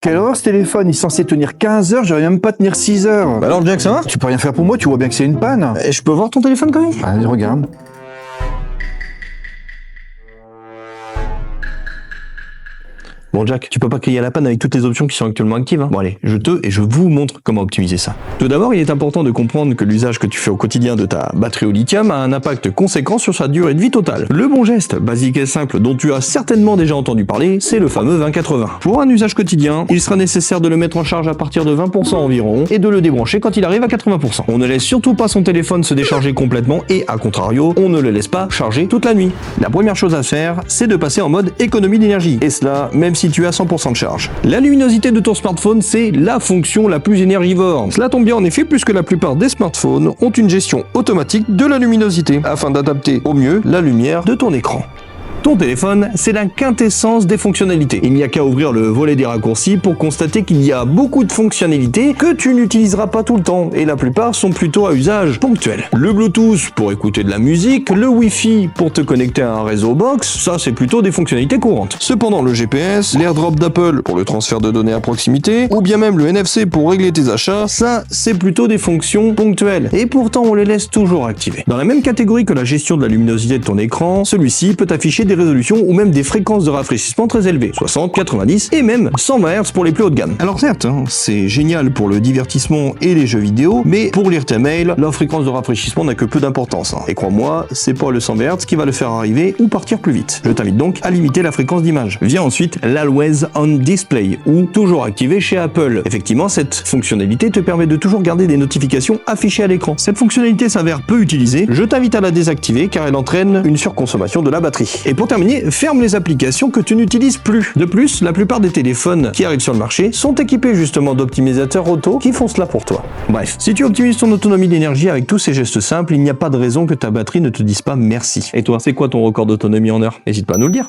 Quelle horreur ce téléphone, il est censé tenir 15 heures, j'arrive même pas à tenir 6 heures. Bah alors Jack, ça va? Tu peux rien faire pour moi, tu vois bien que c'est une panne. Et je peux voir ton téléphone quand même? Allez, regarde. Bon Jack, tu peux pas crier à la panne avec toutes les options qui sont actuellement actives. Bon allez, je vous montre comment optimiser ça. Tout d'abord, il est important de comprendre que l'usage que tu fais au quotidien de ta batterie au lithium a un impact conséquent sur sa durée de vie totale. Le bon geste, basique et simple, dont tu as certainement déjà entendu parler, c'est le fameux 20-80. Pour un usage quotidien, il sera nécessaire de le mettre en charge à partir de 20% environ et de le débrancher quand il arrive à 80%. On ne laisse surtout pas son téléphone se décharger complètement et, à contrario, on ne le laisse pas charger toute la nuit. La première chose à faire, c'est de passer en mode économie d'énergie. Et cela, même si tu as 100% de charge. La luminosité de ton smartphone, c'est la fonction la plus énergivore. Cela tombe bien en effet puisque la plupart des smartphones ont une gestion automatique de la luminosité afin d'adapter au mieux la lumière de ton écran. Ton téléphone, c'est la quintessence des fonctionnalités. Il n'y a qu'à ouvrir le volet des raccourcis pour constater qu'il y a beaucoup de fonctionnalités que tu n'utiliseras pas tout le temps, et la plupart sont plutôt à usage ponctuel. Le Bluetooth pour écouter de la musique, le Wi-Fi pour te connecter à un réseau box, ça c'est plutôt des fonctionnalités courantes. Cependant le GPS, l'AirDrop d'Apple pour le transfert de données à proximité, ou bien même le NFC pour régler tes achats, ça c'est plutôt des fonctions ponctuelles, et pourtant on les laisse toujours activées. Dans la même catégorie que la gestion de la luminosité de ton écran, celui-ci peut afficher des résolutions ou même des fréquences de rafraîchissement très élevées, 60, 90 et même 120 Hz pour les plus haut de gamme. Alors certes, c'est génial pour le divertissement et les jeux vidéo, mais pour lire tes mails, la fréquence de rafraîchissement n'a que peu d'importance. Et crois-moi, c'est pas le 120 Hz qui va le faire arriver ou partir plus vite. Je t'invite donc à limiter la fréquence d'image. Vient ensuite l'Always On Display, ou toujours activé chez Apple. Effectivement, cette fonctionnalité te permet de toujours garder des notifications affichées à l'écran. Cette fonctionnalité s'avère peu utilisée, je t'invite à la désactiver car elle entraîne une surconsommation de la batterie. Et pour terminer, ferme les applications que tu n'utilises plus. De plus, la plupart des téléphones qui arrivent sur le marché sont équipés justement d'optimisateurs auto qui font cela pour toi. Bref, si tu optimises ton autonomie d'énergie avec tous ces gestes simples, il n'y a pas de raison que ta batterie ne te dise pas merci. Et toi, c'est quoi ton record d'autonomie en heure? N'hésite pas à nous le dire.